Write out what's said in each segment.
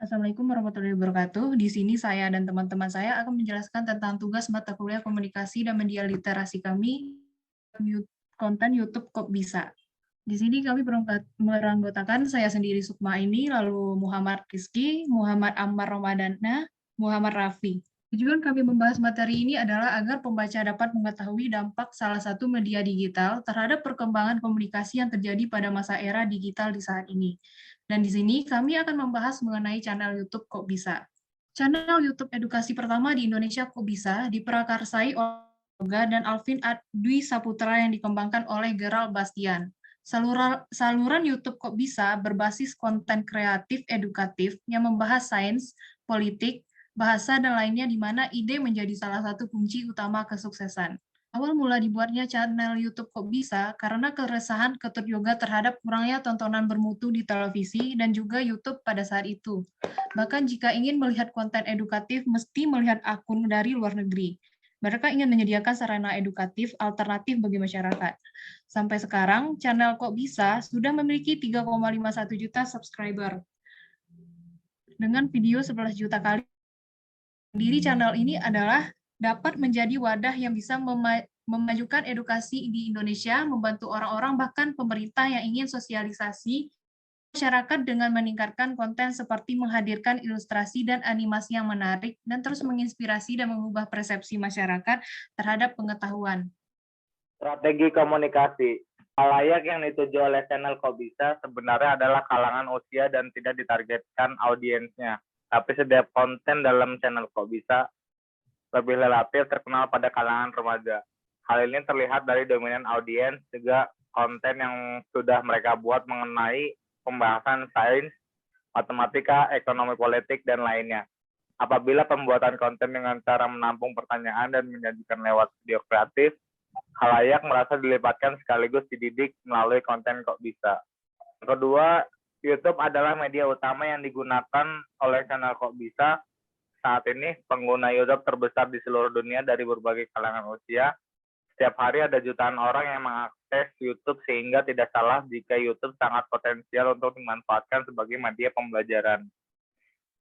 Assalamualaikum warahmatullahi wabarakatuh. Di sini saya dan teman-teman saya akan menjelaskan tentang tugas mata kuliah komunikasi dan media literasi kami konten YouTube Kok Bisa. Di sini kami beranggotakan saya sendiri Sukma ini, lalu Muhammad Rizky, Muhammad Ammar Ramadana, Muhammad Rafi. Tujuan kami membahas materi ini adalah agar pembaca dapat mengetahui dampak salah satu media digital terhadap perkembangan komunikasi yang terjadi pada masa era digital di saat ini. Dan di sini kami akan membahas mengenai channel YouTube Kok Bisa. Channel YouTube edukasi pertama di Indonesia Kok Bisa diprakarsai oleh Yoga dan Alvin Dwi Saputra yang dikembangkan oleh Gerald Bastian. Saluran YouTube Kok Bisa berbasis konten kreatif edukatif yang membahas sains, politik, bahasa, dan lainnya di mana ide menjadi salah satu kunci utama kesuksesan. Awal mula dibuatnya channel YouTube Kok Bisa karena keresahan Ketut Yoga terhadap kurangnya tontonan bermutu di televisi dan juga YouTube pada saat itu. Bahkan jika ingin melihat konten edukatif, mesti melihat akun dari luar negeri. Mereka ingin menyediakan sarana edukatif alternatif bagi masyarakat. Sampai sekarang, channel Kok Bisa sudah memiliki 3,51 juta subscriber. Dengan video 11 juta kali, diri channel ini adalah dapat menjadi wadah yang bisa memajukan edukasi di Indonesia, membantu orang-orang bahkan pemerintah yang ingin sosialisasi masyarakat dengan meningkatkan konten seperti menghadirkan ilustrasi dan animasi yang menarik dan terus menginspirasi dan mengubah persepsi masyarakat terhadap pengetahuan. Strategi komunikasi. Halayak yang dituju oleh channel Kok Bisa sebenarnya adalah kalangan usia dan tidak ditargetkan audiensnya. Tapi setiap konten dalam channel Kok Bisa lebih relatif terkenal pada kalangan remaja. Hal ini terlihat dari dominan audiens, juga konten yang sudah mereka buat mengenai pembahasan sains, matematika, ekonomi politik, dan lainnya. Apabila pembuatan konten dengan cara menampung pertanyaan dan menyajikan lewat video kreatif, halayak merasa dilibatkan sekaligus dididik melalui konten Kok Bisa. Kedua, YouTube adalah media utama yang digunakan oleh channel Kok Bisa. Saat ini, pengguna YouTube terbesar di seluruh dunia dari berbagai kalangan usia. Setiap hari ada jutaan orang yang mengakses YouTube, sehingga tidak salah jika YouTube sangat potensial untuk dimanfaatkan sebagai media pembelajaran.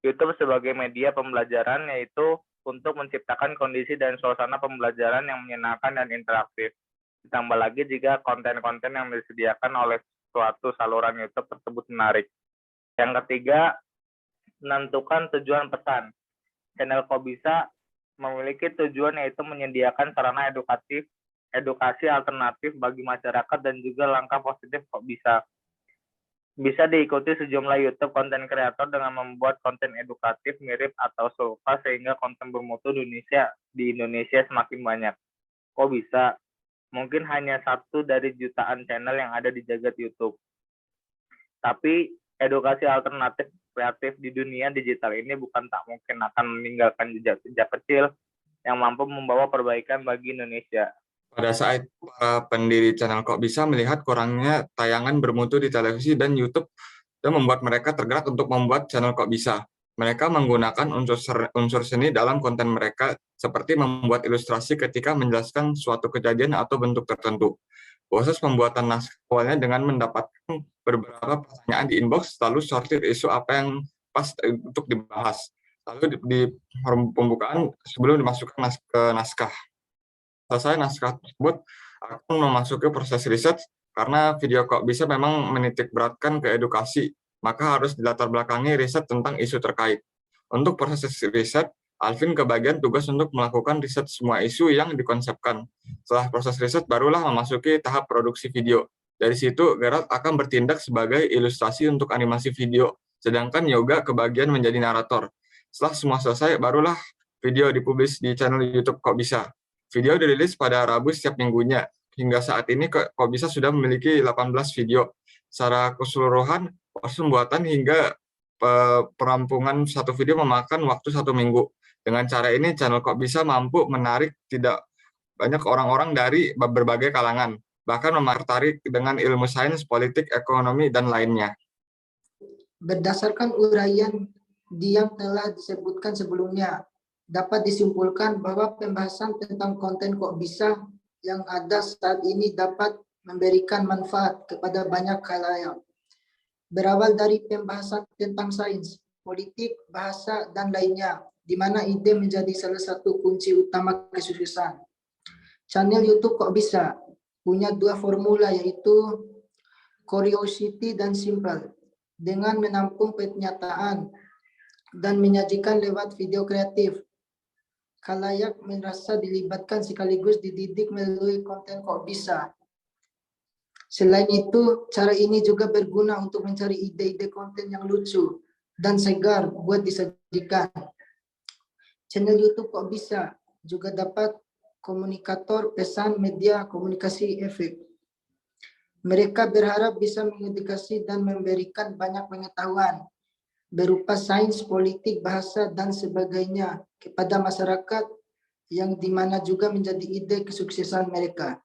YouTube sebagai media pembelajaran yaitu untuk menciptakan kondisi dan suasana pembelajaran yang menyenangkan dan interaktif. Ditambah lagi jika konten-konten yang disediakan oleh suatu saluran YouTube tersebut menarik. Yang ketiga, menentukan tujuan pesan. Channel Kok Bisa memiliki tujuan yaitu menyediakan sarana edukasi alternatif bagi masyarakat dan juga langkah positif Kok Bisa. Bisa diikuti sejumlah YouTube konten kreator dengan membuat konten edukatif mirip atau serupa sehingga konten bermutu di Indonesia semakin banyak. Kok bisa? Mungkin hanya satu dari jutaan channel yang ada di jagat YouTube. Tapi edukasi alternatif kreatif di dunia digital ini bukan tak mungkin akan meninggalkan jejak kecil yang mampu membawa perbaikan bagi Indonesia. Pada saat para pendiri channel Kok Bisa melihat kurangnya tayangan bermutu di televisi dan YouTube dan membuat mereka tergerak untuk membuat channel Kok Bisa. Mereka menggunakan unsur seni dalam konten mereka seperti membuat ilustrasi ketika menjelaskan suatu kejadian atau bentuk tertentu. Proses pembuatan naskah awalnya dengan mendapatkan beberapa pertanyaan di inbox, lalu sortir isu apa yang pas untuk dibahas. Lalu di pembukaan sebelum dimasukkan ke naskah. Selesai naskah tersebut akan memasuki proses riset karena video Kok Bisa memang menitik beratkan ke edukasi, maka harus dilatar belakangi riset tentang isu terkait. Untuk proses riset, Alvin kebagian tugas untuk melakukan riset semua isu yang dikonsepkan. Setelah proses riset, barulah memasuki tahap produksi video. Dari situ, Gerald akan bertindak sebagai ilustrasi untuk animasi video, sedangkan Yoga kebagian menjadi narator. Setelah semua selesai, barulah video dipublish di channel YouTube Kok Bisa. Video dirilis pada Rabu setiap minggunya. Hingga saat ini Kok Bisa sudah memiliki 18 video. Secara keseluruhan, proses pembuatan hingga perampungan satu video memakan waktu 1 minggu. Dengan cara ini, channel Kok Bisa mampu menarik tidak banyak orang-orang dari berbagai kalangan, bahkan tertarik dengan ilmu sains, politik, ekonomi, dan lainnya. Berdasarkan uraian yang telah disebutkan sebelumnya, dapat disimpulkan bahwa pembahasan tentang konten Kok Bisa yang ada saat ini dapat memberikan manfaat kepada banyak khalayak. Berawal dari pembahasan tentang sains, politik, bahasa, dan lainnya, di mana ide menjadi salah satu kunci utama kesuksesan. Channel YouTube Kok Bisa punya dua formula, yaitu curiosity dan simple, dengan menampung pernyataan dan menyajikan lewat video kreatif. Khalayak merasa dilibatkan sekaligus dididik melalui konten Kok Bisa. Selain itu, cara ini juga berguna untuk mencari ide-ide konten yang lucu dan segar buat disajikan. Channel YouTube Kok Bisa juga dapat komunikator pesan media komunikasi efek. Mereka berharap bisa mengedukasi dan memberikan banyak pengetahuan berupa sains, politik, bahasa, dan sebagainya kepada masyarakat, yang dimana juga menjadi ide kesuksesan mereka.